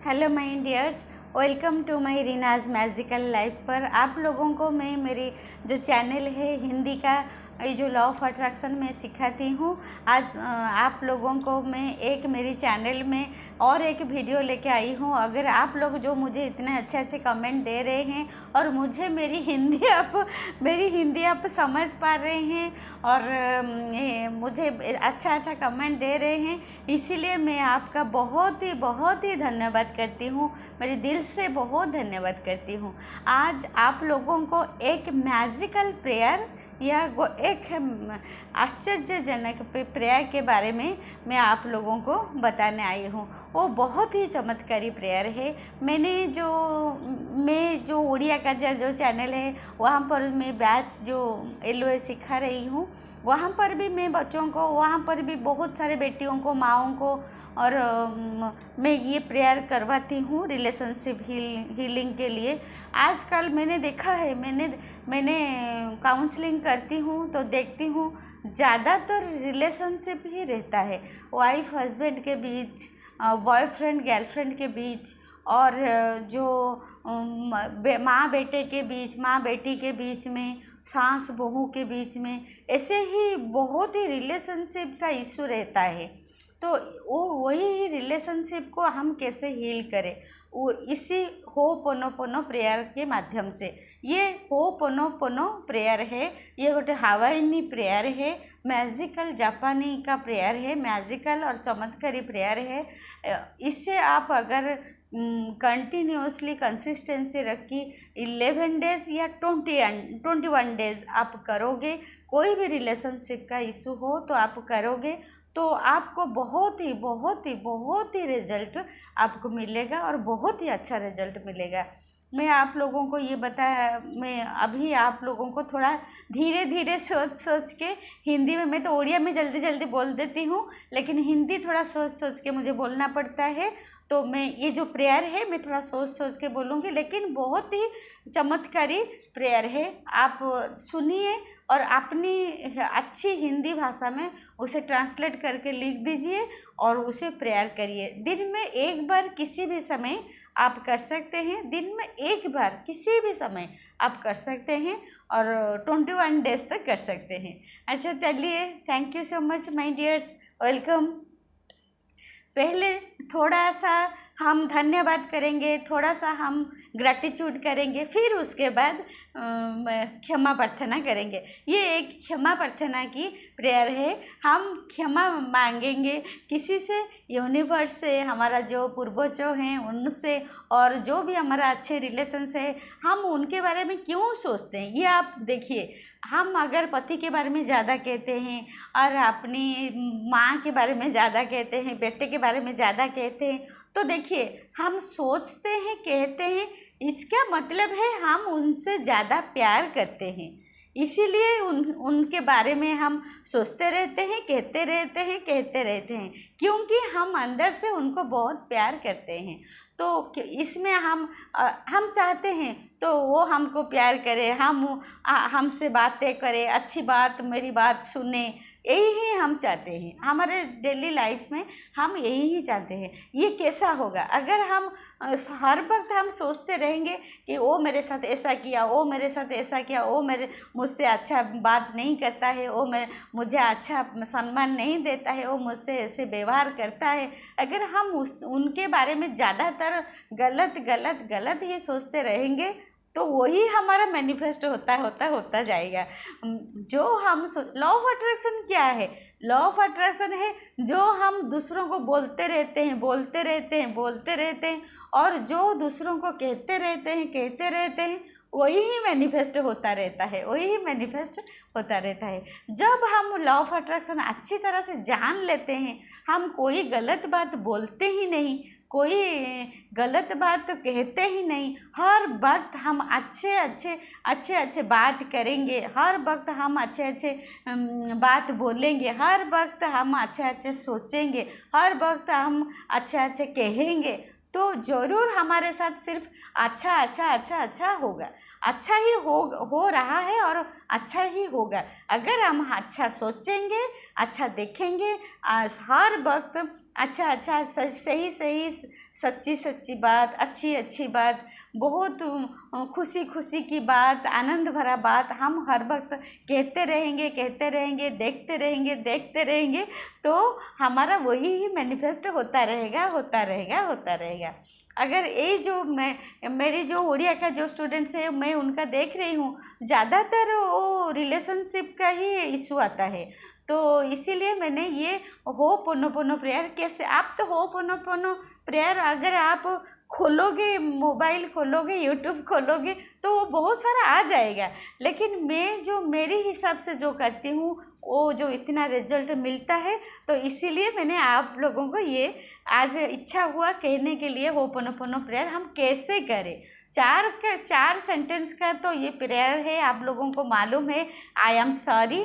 Hello my dears, welcome to my Reena's magical life. पर आप लोगों को मैं मेरी जो चैनल है हिंदी का ये जो लॉ ऑफ अट्रैक्शन में सिखाती हूँ, आज आप लोगों को मैं एक मेरी चैनल में और एक वीडियो लेके आई हूँ। अगर आप लोग जो मुझे इतने अच्छे अच्छे कमेंट दे रहे हैं और मुझे मेरी हिंदी आप समझ पा रहे हैं और मुझे अच्छा कमेंट दे रहे हैं, इसीलिए मैं आपका बहुत ही धन्यवाद करती हूँ। मेरे दिल से बहुत धन्यवाद करती हूँ। आज आप लोगों को एक मैजिकल प्रेयर या वो एक आश्चर्यजनक प्रेयर के बारे में मैं आप लोगों को बताने आई हूँ। वो बहुत ही चमत्कारी प्रेयर है। मैं जो उड़िया का जो चैनल है वहाँ पर मैं बैच जो LOA सिखा रही हूँ, वहाँ पर भी मैं बच्चों को, वहाँ पर भी बहुत सारे बेटियों को, माँओं को और मैं ये प्रेयर करवाती हूँ रिलेशनशिप हीलिंग के लिए। आजकल मैंने देखा है, मैंने काउंसलिंग करती हूँ तो देखती हूँ ज़्यादातर रिलेशनशिप ही रहता है, वाइफ हस्बैंड के बीच, बॉयफ्रेंड गर्लफ्रेंड के बीच, और जो माँ बेटे के बीच, माँ बेटी के बीच में, सास बहू के बीच में, ऐसे ही बहुत ही रिलेशनशिप का इशू रहता है। तो वही रिलेशनशिप को हम कैसे हील करें, वो इसी होपोनोपोनो प्रेयर के माध्यम से। ये होपोनोपोनो प्रेयर है, ये गोटे हवाईनी प्रेयर है, मैजिकल जापानी का प्रेयर है, मैजिकल और चमत्कारी प्रेयर है। इससे आप अगर कंटिन्यूसली कंसिस्टेंसी रखी 11 डेज़ या 21 डेज़ आप करोगे, कोई भी रिलेशनशिप का इशू हो तो आप करोगे तो आपको बहुत ही रिजल्ट आपको मिलेगा और बहुत ही अच्छा रिजल्ट मिलेगा। मैं आप लोगों को ये बताया, मैं अभी आप लोगों को थोड़ा धीरे धीरे सोच के हिंदी में, मैं तो उड़िया में जल्दी बोल देती हूँ, लेकिन हिंदी थोड़ा सोच के मुझे बोलना पड़ता है। तो मैं ये जो प्रेयर है मैं थोड़ा सोच के बोलूँगी, लेकिन बहुत ही चमत्कारी प्रेयर है। आप सुनिए और अपनी अच्छी हिंदी भाषा में उसे ट्रांसलेट करके लिख दीजिए और उसे प्रेयर करिए। दिन में एक बार किसी भी समय आप कर सकते हैं, दिन में एक बार किसी भी समय आप कर सकते हैं और 21 डेज़ तक कर सकते हैं। अच्छा चलिए, thank you so much my dears, welcome. पहले थोड़ा सा हम धन्यवाद करेंगे, थोड़ा सा हम ग्रैटिट्यूड करेंगे, फिर उसके बाद क्षमा प्रार्थना करेंगे। ये एक क्षमा प्रार्थना की प्रेयर है। हम क्षमा मांगेंगे किसी से, यूनिवर्स से, हमारा जो पूर्वजों हैं उनसे, और जो भी हमारा अच्छे रिलेशन है हम उनके बारे में क्यों सोचते हैं। ये आप देखिए, हम अगर पति के बारे में ज़्यादा कहते हैं और अपनी माँ के बारे में ज़्यादा कहते हैं, बेटे के बारे में ज़्यादा कहते हैं, तो देखिए हम सोचते हैं, कहते हैं, इसका मतलब है हम उनसे ज़्यादा प्यार करते हैं। इसीलिए उनके बारे में हम सोचते रहते हैं, कहते रहते हैं, क्योंकि हम अंदर से उनको बहुत प्यार करते हैं। तो इसमें हम चाहते हैं तो वो हमको प्यार करे, हमसे बातें करे, अच्छी बात, मेरी बात सुने, यही हम चाहते हैं। हमारे डेली लाइफ में हम यही ही चाहते हैं। ये कैसा होगा अगर हम हर वक्त हम सोचते रहेंगे कि वो मेरे साथ ऐसा किया, वो मेरे साथ ऐसा किया, वो मुझसे अच्छा बात नहीं करता है, वो मुझे अच्छा सम्मान नहीं देता है, वो मुझसे ऐसे व्यवहार करता है। अगर हम उनके बारे में ज़्यादातर गलत ही सोचते रहेंगे तो वही हमारा मैनिफेस्ट होता जाएगा। जो हम लॉ ऑफ अट्रैक्शन क्या है? लॉ ऑफ अट्रैक्शन है जो हम दूसरों को बोलते रहते हैं और जो दूसरों को कहते रहते हैं वही मैनिफेस्ट होता रहता है। जब हम लॉ ऑफ अट्रैक्शन अच्छी तरह से जान लेते हैं, हम कोई गलत बात बोलते ही नहीं, कोई गलत बात कहते ही नहीं, हर वक्त हम अच्छे बात करेंगे, हर वक्त हम अच्छे बात बोलेंगे, हर वक्त हम अच्छे सोचेंगे, हर वक्त हम अच्छे कहेंगे, तो ज़रूर हमारे साथ सिर्फ अच्छा अच्छा अच्छा अच्छा होगा, अच्छा ही हो रहा है और अच्छा ही होगा। अगर हम अच्छा सोचेंगे, अच्छा देखेंगे, हर वक्त अच्छा अच्छा सही सही सच्ची सच्ची बात, अच्छी अच्छी बात, बहुत खुशी खुशी की बात, आनंद भरा बात हम हर वक्त कहते रहेंगे, देखते रहेंगे, तो हमारा वही ही मैनिफेस्ट होता रहेगा। अगर ये जो मेरी जो उड़िया का जो स्टूडेंट्स है, मैं उनका देख रही हूँ, ज़्यादातर वो रिलेशनशिप का ही इशू आता है। तो इसीलिए मैंने ये होपोनोपोनो प्रेयर, कैसे आप तो होपोनोपोनो प्रेयर अगर आप खोलोगे, मोबाइल खोलोगे, यूट्यूब खोलोगे, तो वो बहुत सारा आ जाएगा। लेकिन मैं जो मेरे हिसाब से जो करती हूँ, वो जो इतना रिजल्ट मिलता है, तो इसीलिए मैंने आप लोगों को ये आज इच्छा हुआ कहने के लिए होपोनोपोनो प्रेयर हम कैसे करें। 4 सेंटेंस का तो ये प्रेयर है, आप लोगों को मालूम है, I am sorry,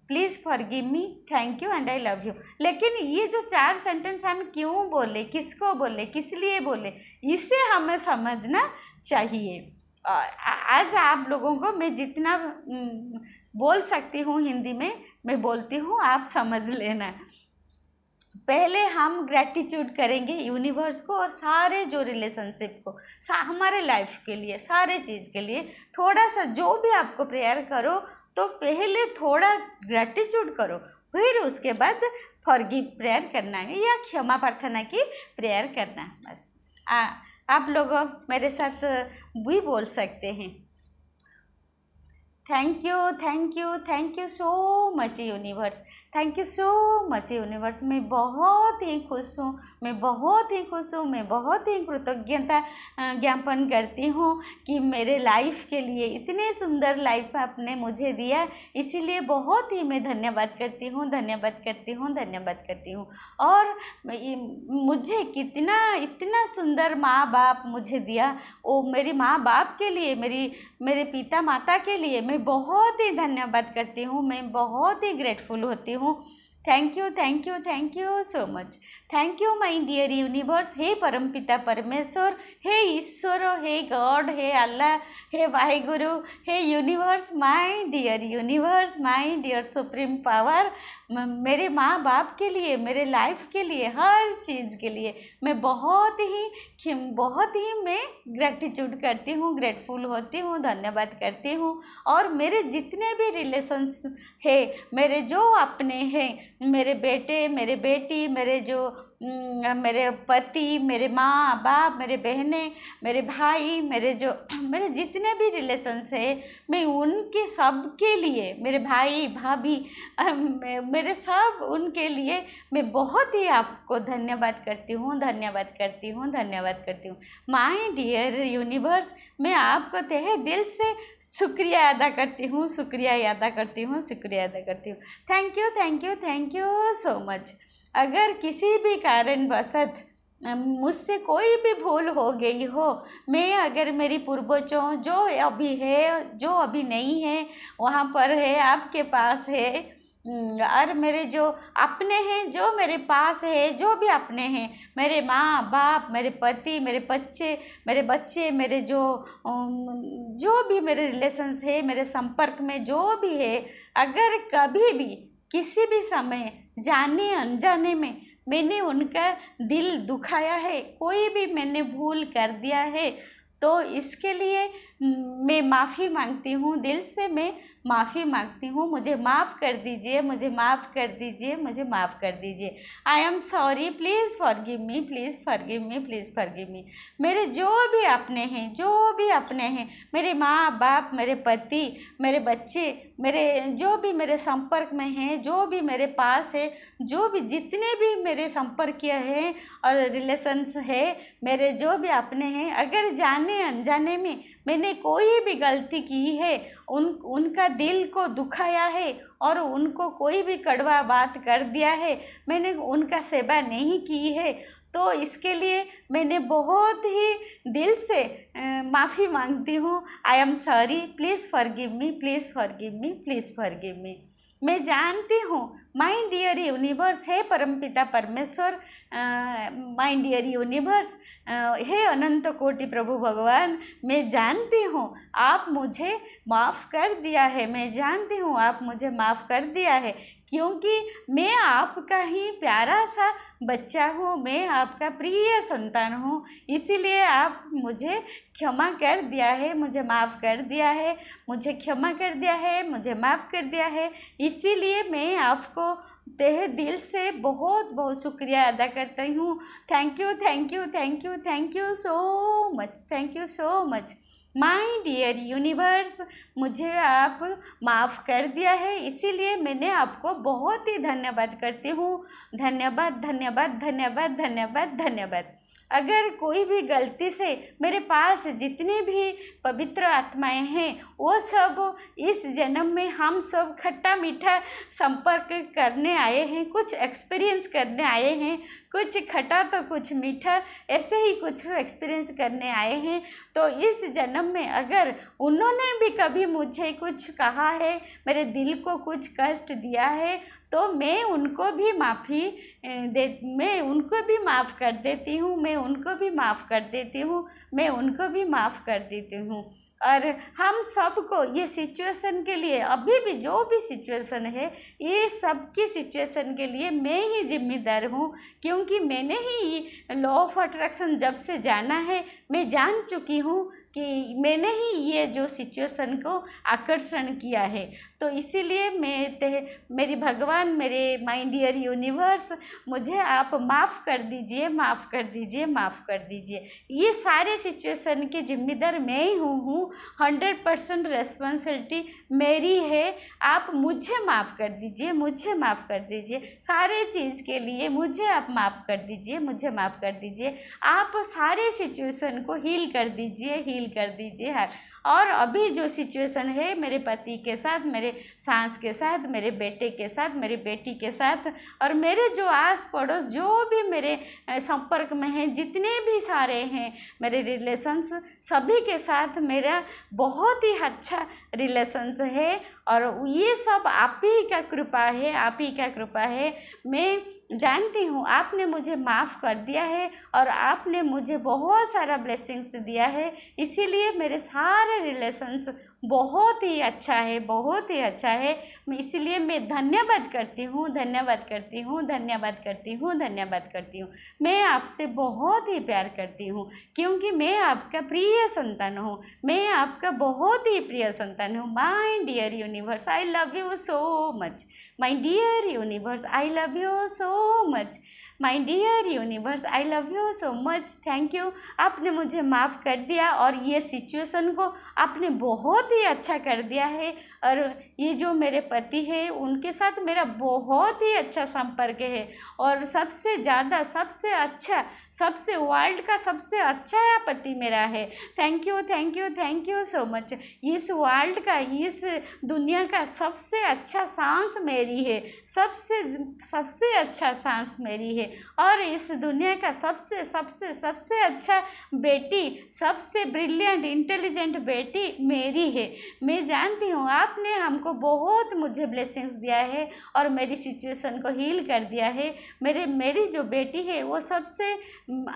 please forgive me, thank you and I love you. लेकिन ये जो 4 सेंटेंस हम क्यों बोले, किसको बोले, किस लिए बोले, इसे हमें समझना चाहिए। आज आप लोगों को मैं जितना बोल सकती हूँ हिंदी में मैं बोलती हूँ, आप समझ लेना। पहले हम ग्रैटिट्यूड करेंगे यूनिवर्स को और सारे जो रिलेशनशिप को, हमारे लाइफ के लिए, सारे चीज़ के लिए थोड़ा सा जो भी आपको प्रेयर करो, तो पहले थोड़ा ग्रैटिट्यूड करो, फिर उसके बाद फॉरगिव प्रेयर करना है या क्षमा प्रार्थना की प्रेयर करना है। बस आप लोग मेरे साथ भी बोल सकते हैं, thank you so much universe, thank you so much universe. मैं बहुत ही खुश हूँ, मैं बहुत ही कृतज्ञता ज्ञापन करती हूँ कि मेरे लाइफ के लिए इतने सुंदर लाइफ आपने मुझे दिया, इसीलिए बहुत ही मैं धन्यवाद करती हूँ। और मुझे इतना सुंदर माँ बाप मुझे दिया, वो मेरी माँ बाप के लिए, मेरे पिता माता के लिए मैं बहुत ही धन्यवाद करती हूँ, मैं बहुत ही ग्रेटफुल होती हूँ। Thank you so much. Thank you my dear universe. हे परमपिता परमेश्वर, हे ईश्वर, हे गॉड, हे अल्लाह, हे वाहिगुरु, हे universe, my dear universe, my dear supreme power, मेरे माँ बाप के लिए, मेरे लाइफ के लिए, हर चीज़ के लिए मैं बहुत ही मैं ग्रैटिट्यूड करती हूँ, ग्रेटफुल होती हूँ, धन्यवाद करती हूँ। और मेरे जितने भी रिलेशंस है, मेरे जो अपने हैं, मेरे बेटे, मेरे बेटी, मेरे पति, मेरे माँ बाप, मेरे बहनें, मेरे भाई, मेरे जितने भी रिलेशंस है, मैं उनके सब के लिए, मेरे भाई भाभी, मेरे सब उनके लिए मैं बहुत ही आपको धन्यवाद करती हूँ। माय डियर यूनिवर्स, मैं आपको तहे दिल से शुक्रिया अदा करती हूँ। Thank you so much. अगर किसी भी कारणवशत मुझसे कोई भी भूल हो गई हो, मैं अगर मेरी पूर्वजों जो अभी है, जो अभी नहीं है, वहाँ पर है, आपके पास है, और मेरे जो अपने हैं, जो मेरे पास है, जो भी अपने हैं, मेरे माँ बाप, मेरे पति, मेरे बच्चे, मेरे जो भी मेरे रिलेशंस है, मेरे संपर्क में जो भी है, अगर कभी भी किसी भी समय जाने अनजाने में मैंने उनका दिल दुखाया है, कोई भी मैंने भूल कर दिया है, तो इसके लिए मैं माफ़ी मांगती हूँ, दिल से मैं माफ़ी मांगती हूँ। मुझे माफ़ कर दीजिए। I am sorry, please forgive me. मेरे जो भी अपने हैं, मेरे माँ बाप, मेरे पति, मेरे बच्चे, मेरे जो भी मेरे संपर्क में हैं, जो भी मेरे पास है, जो भी जितने भी मेरे संपर्कीय हैं और रिलेशंस है, मेरे जो भी अपने हैं, अगर जाने अनजाने में मैंने कोई भी गलती की है, उनका दिल को दुखाया है और उनको कोई भी कड़वा बात कर दिया है, मैंने उनका सेवा नहीं की है, तो इसके लिए मैंने बहुत ही दिल से माफ़ी मांगती हूँ। I am sorry, please forgive me. मैं जानती हूँ माय डियर यूनिवर्स, हे परमपिता परमेश्वर, माय डियर यूनिवर्स, हे अनंत कोटि प्रभु भगवान, मैं जानती हूँ आप मुझे माफ़ कर दिया है, मैं जानती हूँ आप मुझे माफ़ कर दिया है, क्योंकि मैं आपका ही प्यारा सा बच्चा हूँ, मैं आपका प्रिय संतान हूँ, इसीलिए आप मुझे क्षमा कर दिया है, मुझे माफ़ कर दिया है, मुझे क्षमा कर दिया है, मुझे माफ़ कर दिया है। इसीलिए मैं आपको तहे दिल से बहुत बहुत शुक्रिया अदा करती हूँ। Thank you, thank you, thank you, thank you so much, thank you so much. My dear universe, मुझे आप माफ़ कर दिया है, इसीलिए मैंने आपको बहुत ही धन्यवाद करती हूँ। धन्यवाद, धन्यवाद, धन्यवाद, धन्यवाद, धन्यवाद। अगर कोई भी गलती से मेरे पास जितने भी पवित्र आत्माएं हैं वो सब इस जन्म में हम सब खट्टा मीठा संपर्क करने आए हैं, कुछ एक्सपीरियंस करने आए हैं, कुछ खट्टा तो कुछ मीठा, ऐसे ही कुछ एक्सपीरियंस करने आए हैं। तो इस जन्म में अगर उन्होंने भी कभी मुझे कुछ कहा है, मेरे दिल को कुछ कष्ट दिया है, तो मैं उनको भी मैं उनको भी माफ़ कर देती हूँ, मैं उनको भी माफ़ कर देती हूँ, मैं उनको भी माफ़ कर देती हूँ। और हम सबको ये सिचुएशन के लिए, अभी भी जो भी सिचुएशन है, ये सब की सिचुएशन के लिए मैं ही जिम्मेदार हूँ, क्योंकि मैंने ही लॉ ऑफ अट्रैक्शन जब से जाना है, मैं जान चुकी हूँ कि मैंने ही ये जो सिचुएशन को आकर्षण किया है। तो इसीलिए मेरी भगवान, मेरे माय डियर यूनिवर्स, मुझे आप माफ़ कर दीजिए, माफ़ कर दीजिए, माफ़ कर दीजिए। ये सारे सिचुएशन के जिम्मेदार मैं ही हूँ, 100% रेस्पॉन्सिबिलिटी मेरी है। आप मुझे माफ़ कर दीजिए, मुझे माफ़ कर दीजिए, सारे चीज़ के लिए मुझे आप माफ़ कर दीजिए, मुझे माफ़ कर दीजिए। आप सारे सिचुएशन को हील कर दीजिए हर। और अभी जो सिचुएशन है मेरे पति के साथ, मेरे सास के साथ, मेरे बेटे के साथ, मेरी बेटी के साथ, और मेरे जो आस पड़ोस जो भी मेरे संपर्क में हैं, जितने भी सारे हैं मेरे रिलेशंस, सभी के साथ मेरा बहुत ही अच्छा रिलेशंस है। और ये सब आप ही का कृपा है, आप ही का कृपा है। मैं जानती हूँ आपने मुझे माफ़ कर दिया है और आपने मुझे बहुत सारा ब्लेसिंग्स दिया है, इसीलिए मेरे सारे रिलेशंस बहुत ही अच्छा है, बहुत ही अच्छा है। इसीलिए मैं धन्यवाद करती हूँ, धन्यवाद करती हूँ, धन्यवाद करती हूँ, धन्यवाद करती हूँ। मैं आपसे बहुत ही प्यार करती हूँ, क्योंकि मैं आपका प्रिय संतान हूँ, मैं आपका बहुत ही प्रिय संतान हूँ। My dear universe, I love you so much. My dear universe, I love you so much. My dear universe, I love you so much. Thank you, आपने मुझे माफ़ कर दिया और ये सिचुएशन को आपने बहुत ही अच्छा कर दिया है। और ये जो मेरे पति हैं उनके साथ मेरा बहुत ही अच्छा संपर्क है, और सबसे ज़्यादा, सबसे अच्छा, सबसे वर्ल्ड का सबसे अच्छा पति मेरा है। Thank you, thank you, thank you so much. इस वर्ल्ड का, इस दुनिया का सबसे अच्छा सांस मेरी है, सबसे अच्छा सांस मेरी है। और इस दुनिया का सबसे सबसे सबसे अच्छा बेटी, सबसे ब्रिलियंट इंटेलिजेंट बेटी मेरी है। मैं जानती हूँ आपने हमको बहुत मुझे ब्लेसिंग्स दिया है और मेरी सिचुएशन को हील कर दिया है। मेरी जो बेटी है वो सबसे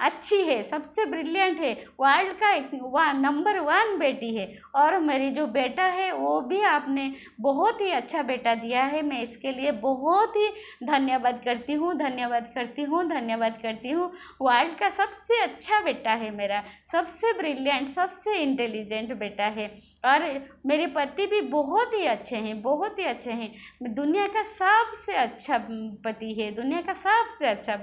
अच्छी है, सबसे ब्रिलियंट है, वर्ल्ड का नंबर 1 बेटी है। और मेरी जो बेटा है वो भी आपने बहुत ही अच्छा बेटा दिया है। मैं इसके लिए बहुत ही धन्यवाद करती हूँ, धन्यवाद करती हूँ, धन्यवाद करती हूँ। वर्ल्ड का सबसे अच्छा बेटा है मेरा, सबसे ब्रिलियंट, सबसे इंटेलिजेंट बेटा है। और मेरे पति भी बहुत ही अच्छे हैं, बहुत ही अच्छे हैं। दुनिया का सबसे अच्छा पति है, दुनिया का सबसे अच्छा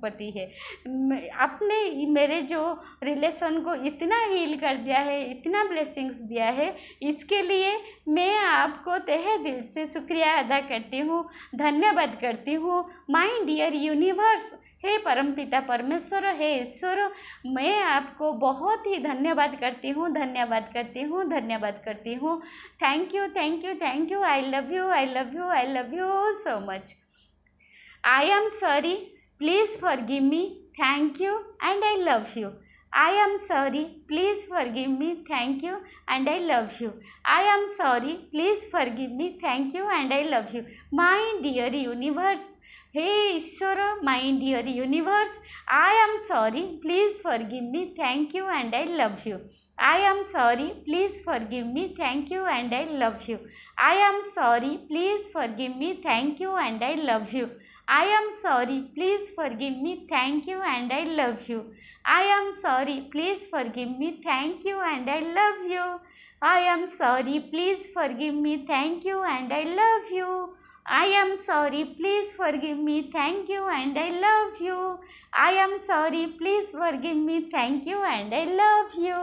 पति है। आपने मेरे जो रिलेशन को इतना हील कर दिया है, इतना ब्लेसिंग्स दिया है, इसके लिए मैं आपको तहे दिल से शुक्रिया अदा करती हूँ, धन्यवाद करती हूँ। माय डियर यूनिवर्स, हे परमपिता परमेश्वर, हे ईश्वर, मैं आपको बहुत ही धन्यवाद करती हूँ, धन्यवाद करती हूँ, धन्यवाद करती हूँ। Thank you, thank you, thank you. I love you, I love you, I love you so much. I am sorry, please forgive me, thank you and I love you. I am sorry, please forgive me, thank you and I love you. I am sorry, please forgive me, thank you and I love you. My dear universe, हे ईश्वर, my dear universe, I am sorry, please forgive me, thank you and I love you. I am sorry, please forgive me, thank you and I love you. I am sorry, please forgive me, thank you and I love you. I am sorry, please forgive me, thank you and I love you. I am sorry, please forgive me, thank you and I love you. I am sorry, please forgive me, thank you and I love you. I am sorry, please forgive me, thank you and I love you. I am sorry, please forgive me, thank you and I love you.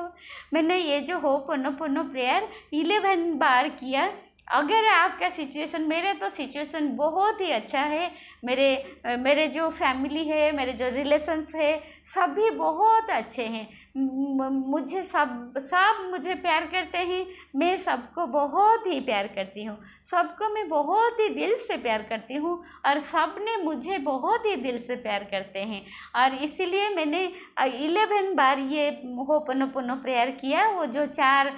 मैंने ये जो ho'oponopono prayer 11 बार किया। अगर आपका situation, मेरे तो situation बहुत ही अच्छा है, मेरे जो फैमिली है, मेरे जो रिलेशंस है, सभी बहुत अच्छे हैं। मुझे सब मुझे प्यार करते हैं, मैं सबको बहुत ही प्यार करती हूँ, सबको मैं बहुत ही दिल से प्यार करती हूँ और सब ने मुझे बहुत ही दिल से प्यार करते हैं। और इसीलिए मैंने 11 बार ये होपोनोपोनो प्रेयर किया। वो जो 4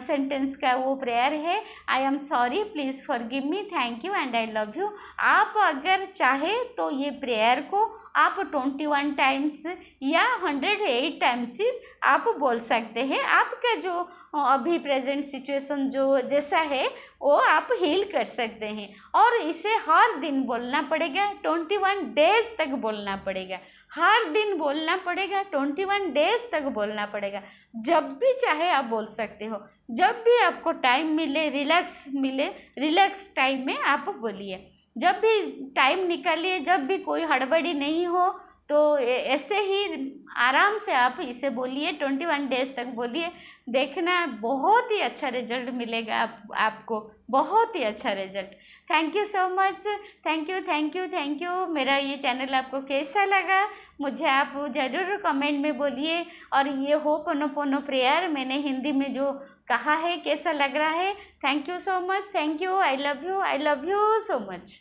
सेंटेंस का वो प्रेयर है, I am sorry, please forgive me, thank you and I love you. आप अगर चाहे तो ये प्रेयर को आप 21 टाइम्स या 108 टाइम्स आप बोल सकते हैं। आपका जो अभी प्रेजेंट सिचुएशन जो जैसा है वो आप हील कर सकते हैं। और इसे हर दिन बोलना पड़ेगा, 21 डेज तक बोलना पड़ेगा, हर दिन बोलना पड़ेगा, 21 डेज तक बोलना पड़ेगा। जब भी चाहे आप बोल सकते हो, जब भी आपको टाइम मिले, रिलैक्स टाइम में आप बोलिए। जब भी टाइम निकालिए, जब भी कोई हड़बड़ी नहीं हो, तो ऐसे ही आराम से आप इसे बोलिए, 21 डेज तक बोलिए। देखना बहुत ही अच्छा रिजल्ट मिलेगा आपको, बहुत ही अच्छा result. Thank you so much, thank you. मेरा ये चैनल आपको कैसा लगा मुझे आप ज़रूर कमेंट में बोलिए। और ये होपोनोपोनो प्रेयर मैंने हिंदी में जो कहा है कैसा लग रहा है। Thank you so much, thank you, I love you so much.